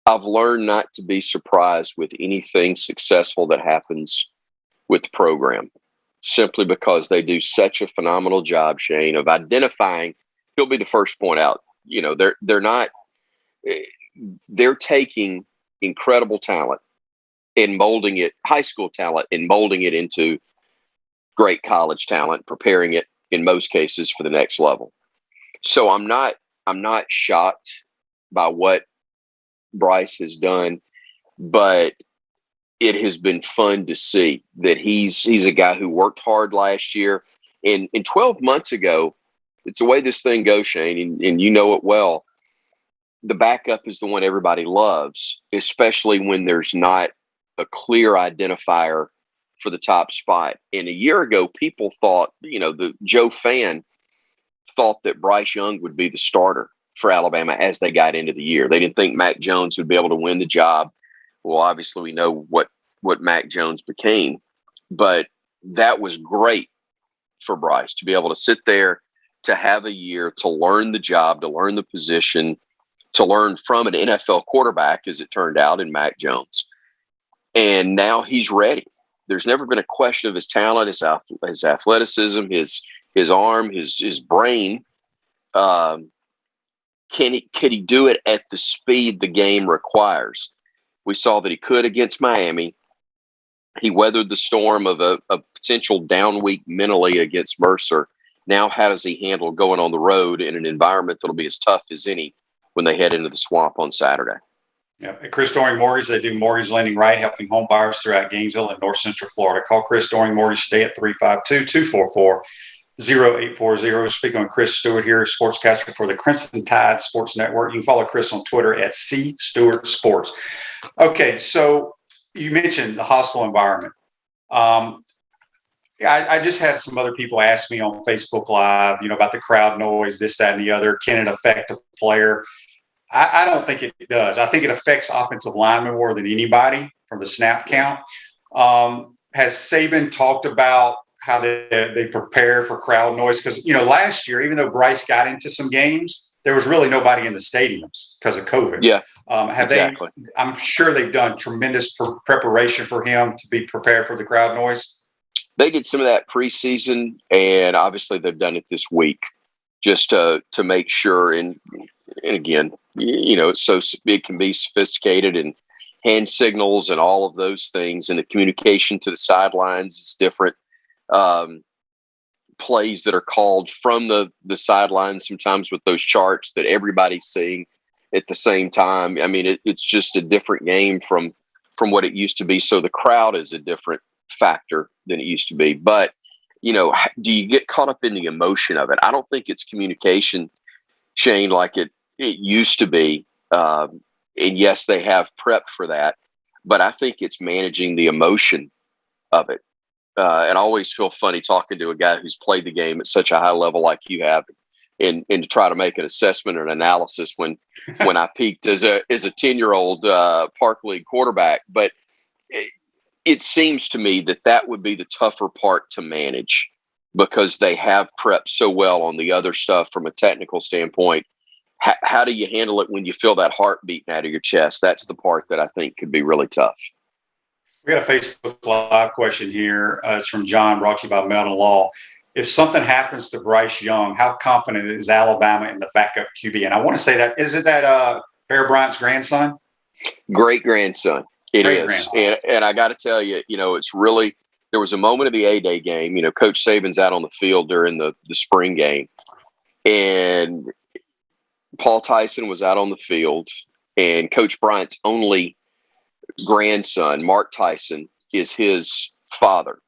I've learned not to be surprised with anything successful that happens with the program, simply because they do such a phenomenal job, Shane, of identifying. He'll be the first point out. You know, they're taking incredible talent and molding it, high school talent, and molding it into great college talent, preparing it in most cases for the next level. So I'm not shocked by what Bryce has done, but it has been fun to see that he's a guy who worked hard last year. And 12 months ago, it's the way this thing goes, Shane, and you know it well. The backup is the one everybody loves, especially when there's not a clear identifier for the top spot. And a year ago, people thought, the Joe fan thought that Bryce Young would be the starter for Alabama as they got into the year. They didn't think Mac Jones would be able to win the job. Well, obviously we know what Mac Jones became, but that was great for Bryce to be able to sit there, to have a year, to learn the job, to learn the position, to learn from an NFL quarterback, as it turned out, in Mac Jones. And now he's ready. There's never been a question of his talent, his athleticism, his arm, his brain. Can he do it at the speed the game requires? We saw that he could against Miami. He weathered the storm of a potential down week mentally against Mercer. Now, how does he handle going on the road in an environment that'll be as tough as any when they head into the Swamp on Saturday? Yeah, at Chris Doring Mortgage, they do mortgage lending right, helping home buyers throughout Gainesville and North Central Florida. Call Chris Doring Mortgage today at 352-244-0840. Speaking with Chris Stewart here, sportscaster for the Crimson Tide Sports Network. You can follow Chris on Twitter at @CStewartSports. Okay, so you mentioned the hostile environment. I just had some other people ask me on Facebook Live, about the crowd noise, this, that, and the other. Can it affect a player? I don't think it does. I think it affects offensive linemen more than anybody from the snap count. Has Saban talked about how they prepare for crowd noise? Because, last year, even though Bryce got into some games, there was really nobody in the stadiums because of COVID. Yeah, exactly. I'm sure they've done tremendous preparation for him to be prepared for the crowd noise. They did some of that preseason, and obviously they've done it this week just to make sure. And again, it's so it can be sophisticated, and hand signals and all of those things, and the communication to the sidelines is different. Plays that are called from the sidelines sometimes with those charts that everybody's seeing at the same time. I mean, it's just a different game from what it used to be. So the crowd is a different factor than it used to be. But, do you get caught up in the emotion of it? I don't think it's communication, Shane, like it used to be. And yes, they have prep for that, but I think it's managing the emotion of it. And I always feel funny talking to a guy who's played the game at such a high level like you have, and to try to make an assessment or an analysis when I peaked as a 10-year-old Park League quarterback. But it seems to me that would be the tougher part to manage, because they have prepped so well on the other stuff from a technical standpoint. How do you handle it when you feel that heart beating out of your chest? That's the part that I think could be really tough. We got a Facebook Live question here. It's from John, brought to you by Melton Law. If something happens to Bryce Young, how confident is Alabama in the backup QB? And I want to say that, isn't that Bear Bryant's grandson? Great grandson. It is. And I got to tell you, it's really, there was a moment of the A-Day game, Coach Saban's out on the field during the spring game, and Paul Tyson was out on the field, and Coach Bryant's only grandson, Mark Tyson, is his father.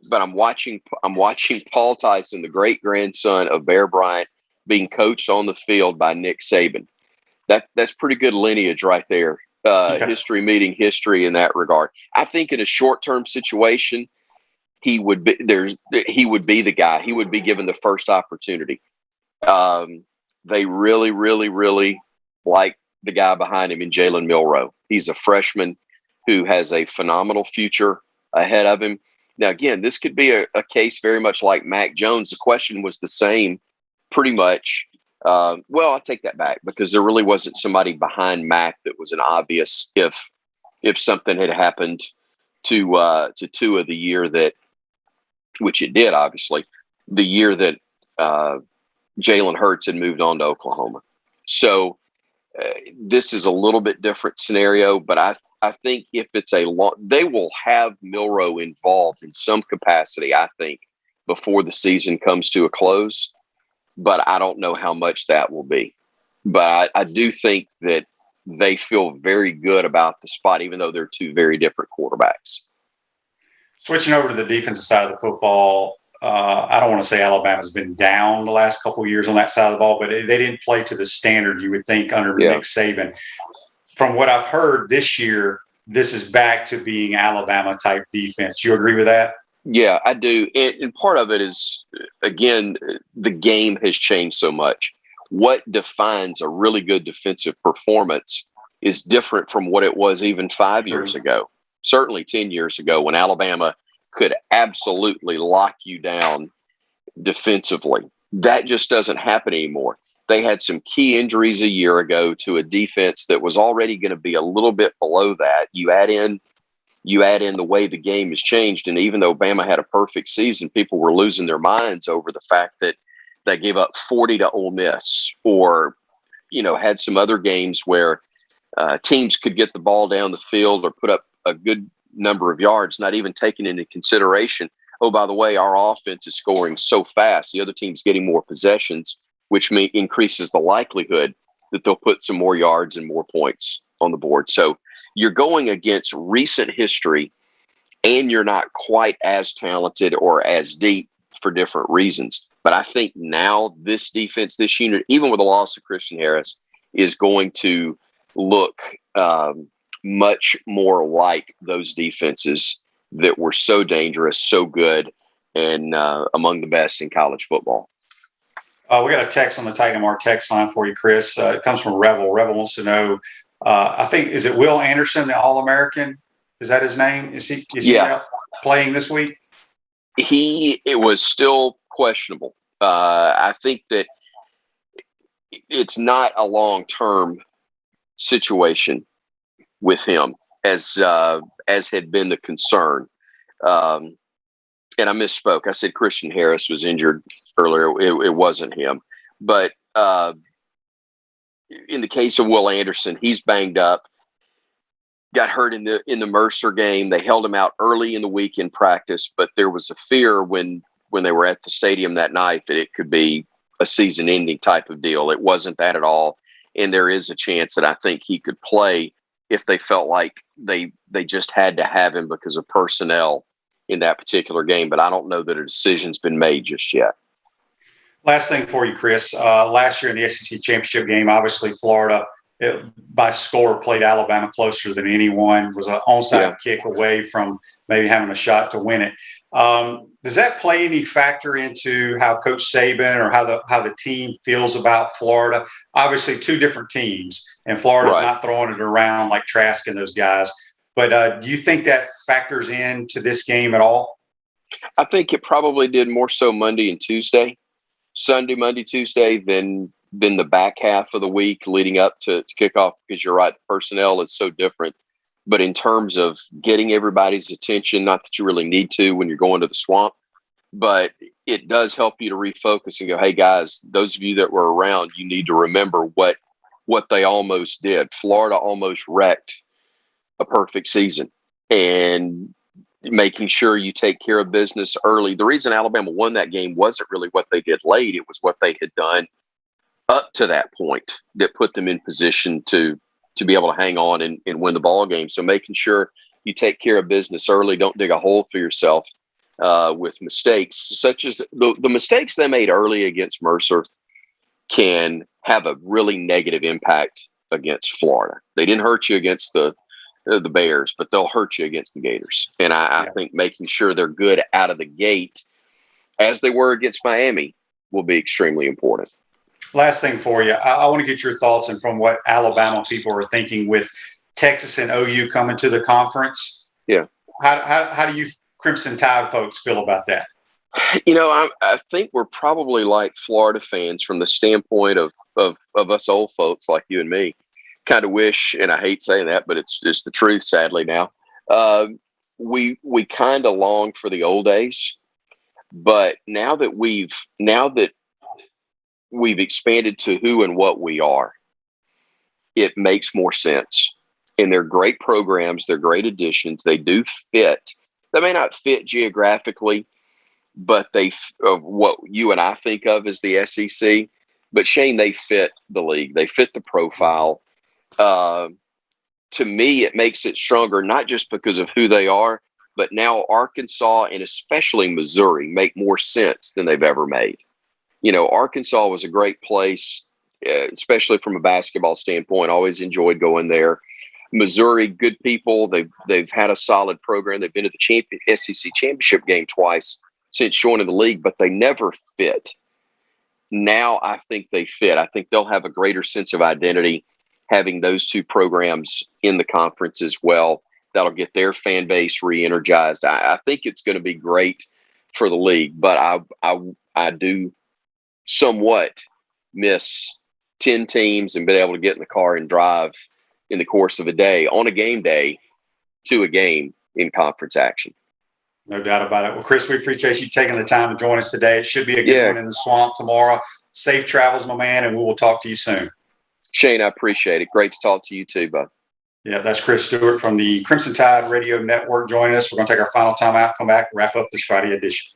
But I'm watching Paul Tyson, the great grandson of Bear Bryant, being coached on the field by Nick Saban. That's pretty good lineage right there. History meeting history in that regard. I think in a short-term situation, he would be the guy. He would be given the first opportunity. They really, really, really like the guy behind him in Jalen Milroe. He's a freshman who has a phenomenal future ahead of him. Now, again, this could be a case very much like Mac Jones. The question was the same, pretty much. Well, I take that back, because there really wasn't somebody behind Mac that was an obvious if something had happened to Tua the year that, which it did, obviously, the year that Jalen Hurts had moved on to Oklahoma. So this is a little bit different scenario, but I think if it's they will have Milroe involved in some capacity, I think, before the season comes to a close. But I don't know how much that will be. But I do think that they feel very good about the spot, even though they're two very different quarterbacks. Switching over to the defensive side of the football, I don't want to say Alabama's been down the last couple of years on that side of the ball, but they didn't play to the standard you would think under Nick Saban. From what I've heard this year, this is back to being Alabama-type defense. You agree with that? Yeah, I do. And part of it is, again, the game has changed so much. What defines a really good defensive performance is different from what it was even 5 years ago, certainly 10 years ago, when Alabama could absolutely lock you down defensively. That just doesn't happen anymore. They had some key injuries a year ago to a defense that was already going to be a little bit below that. You add in the way the game has changed, and even though Bama had a perfect season, people were losing their minds over the fact that they gave up 40 to Ole Miss, or had some other games where teams could get the ball down the field or put up a good number of yards, not even taking into consideration, oh, by the way, our offense is scoring so fast, the other team's getting more possessions, which increases the likelihood that they'll put some more yards and more points on the board. So you're going against recent history, and you're not quite as talented or as deep for different reasons. But I think now this defense, this unit, even with the loss of Christian Harris, is going to look much more like those defenses that were so dangerous, so good, and among the best in college football. We got a text on the Titan Mark text line for you, Chris. It comes from Rebel. Rebel wants to know, I think, is it Will Anderson, the All-American? Is that his name? Is he out playing this week? It was still questionable. I think that it's not a long-term situation with him, as had been the concern. And I misspoke. I said Christian Harris was injured earlier. It wasn't him. But in the case of Will Anderson, he's banged up. Got hurt in the Mercer game. They held him out early in the week in practice, but there was a fear when they were at the stadium that night that it could be a season-ending type of deal. It wasn't that at all, and there is a chance that I think he could play if they felt like they just had to have him because of personnel in that particular game. But I don't know that a decision's been made just yet. Last thing for you, Chris. Last year in the SEC championship game, obviously Florida, by score, played Alabama closer than anyone, was an onside kick away from maybe having a shot to win it. Does that play any factor into how Coach Saban or how the team feels about Florida? Obviously, two different teams, and Florida's not throwing it around like Trask and those guys. But do you think that factors into this game at all? I think it probably did more so Monday and Tuesday. Sunday, Monday, Tuesday, than the back half of the week leading up to kickoff, because you're right, the personnel is so different. But in terms of getting everybody's attention, not that you really need to when you're going to the swamp, but it does help you to refocus and go, hey, guys, those of you that were around, you need to remember what they almost did. Florida almost wrecked a perfect season, and making sure you take care of business early. The reason Alabama won that game wasn't really what they did late. It was what they had done up to that point that put them in position to be able to hang on and win the ball game. So making sure you take care of business early, don't dig a hole for yourself with mistakes, such as the mistakes they made early against Mercer can have a really negative impact against Florida. They didn't hurt you against the Bears, but they'll hurt you against the Gators. And I think making sure they're good out of the gate, as they were against Miami, will be extremely important. Last thing for you, I want to get your thoughts and from what Alabama people are thinking with Texas and OU coming to the conference. Yeah. How do you Crimson Tide folks feel about that? I think we're probably like Florida fans from the standpoint of us old folks like you and me. Kind of wish, and I hate saying that, but it's the truth, sadly now. We kind of long for the old days, but now that we've expanded to who and what we are, it makes more sense. And they're great programs. They're great additions. They do fit. They may not fit geographically, but what you and I think of as the SEC, But Shane, they fit the league. They fit the profile. To me, it makes it stronger, not just because of who they are, but now Arkansas and especially Missouri make more sense than they've ever made. Arkansas was a great place, especially from a basketball standpoint. Always enjoyed going there. Missouri, good people. They've had a solid program. They've been to the SEC championship game twice since joining the league, but they never fit. Now I think they fit. I think they'll have a greater sense of identity having those two programs in the conference as well. That'll get their fan base re-energized. I think it's going to be great for the league, but I do somewhat miss 10 teams and being able to get in the car and drive in the course of a day on a game day to a game in conference action. No doubt about it. Well, Chris, we appreciate you taking the time to join us today. It should be a good one in the swamp tomorrow. Safe travels, my man, and we will talk to you soon. Shane, I appreciate it. Great to talk to you too, bud. Yeah, that's Chris Stewart from the Crimson Tide Radio Network joining us. We're going to take our final time out, come back, wrap up this Friday edition.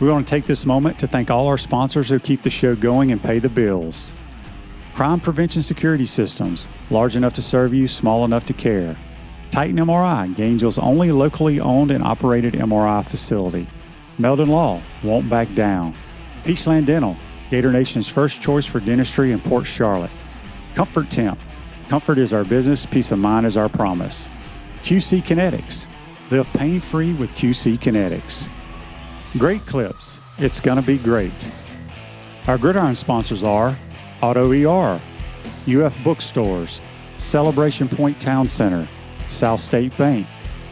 We want to take this moment to thank all our sponsors who keep the show going and pay the bills. Crime Prevention Security Systems, large enough to serve you, small enough to care. Titan MRI, Gainesville's only locally owned and operated MRI facility. Meldon Law, won't back down. Peachland Dental, Gator Nation's first choice for dentistry in Port Charlotte. Comfort Temp, comfort is our business, peace of mind is our promise. QC Kinetics, live pain-free with QC Kinetics. Great Clips, it's gonna be great. Our Gridiron sponsors are Auto ER, UF Bookstores, Celebration Point Town Center, South State Bank,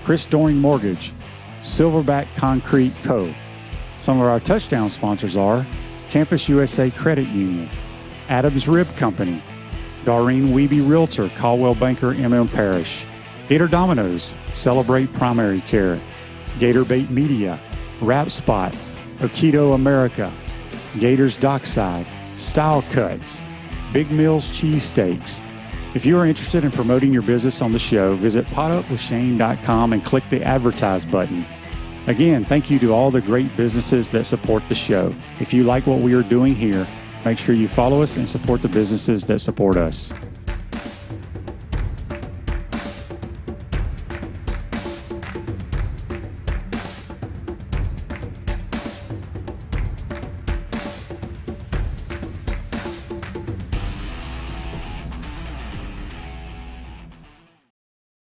Chris Doring Mortgage, Silverback Concrete Co. Some of our touchdown sponsors are Campus USA Credit Union, Adams Rib Company, Doreen Wiebe Realtor, Caldwell Banker, MM Parish, Gator Dominoes, Celebrate Primary Care, Gator Bait Media, Wrap Spot, Okido America, Gators Dockside, Style Cuts, Big Mills Cheesesteaks. If you are interested in promoting your business on the show, visit potupwithshane.com and click the advertise button. Again, thank you to all the great businesses that support the show. If you like what we are doing here, make sure you follow us and support the businesses that support us.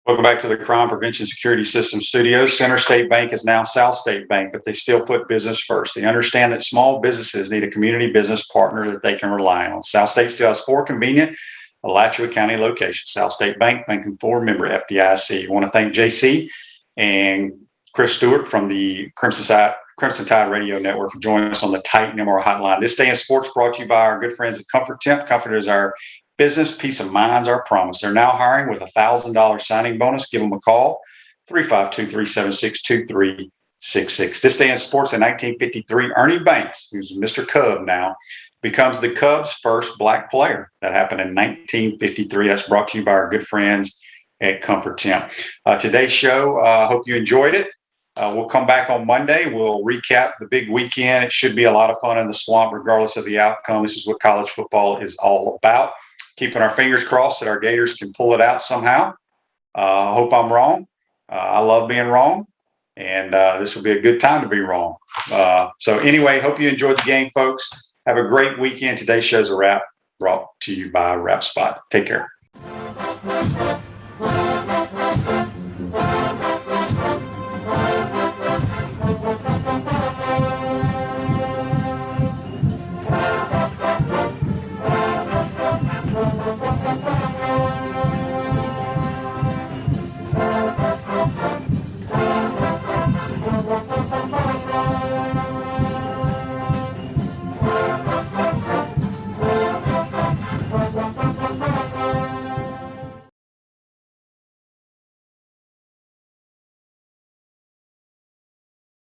Welcome back to the Crime Prevention Security System Studios. Center State Bank is now South State Bank, but they still put business first. They understand that small businesses need a community business partner that they can rely on. South State still has 4 convenient Alachua County locations. South State Bank, banking for member FDIC. I want to thank JC and Chris Stewart from the Crimson Tide Radio Network for joining us on the Titan MR Hotline. This Day in Sports brought to you by our good friends at Comfort Temp. Comfort is our business, peace of mind's our promise. They're now hiring with a $1,000 signing bonus. Give them a call, 352-376-2366. This Day in Sports in 1953, Ernie Banks, who's Mr. Cub now, becomes the Cubs' first black player. That happened in 1953. That's brought to you by our good friends at Comfort Temp. Today's show, hope you enjoyed it. We'll come back on Monday. We'll recap the big weekend. It should be a lot of fun in the swamp, regardless of the outcome. This is what college football is all about. Keeping our fingers crossed that our Gators can pull it out somehow. I hope I'm wrong. I love being wrong, and this will be a good time to be wrong. So anyway, hope you enjoyed the game, folks. Have a great weekend. Today's show's a wrap, brought to you by Wrap Spot. Take care.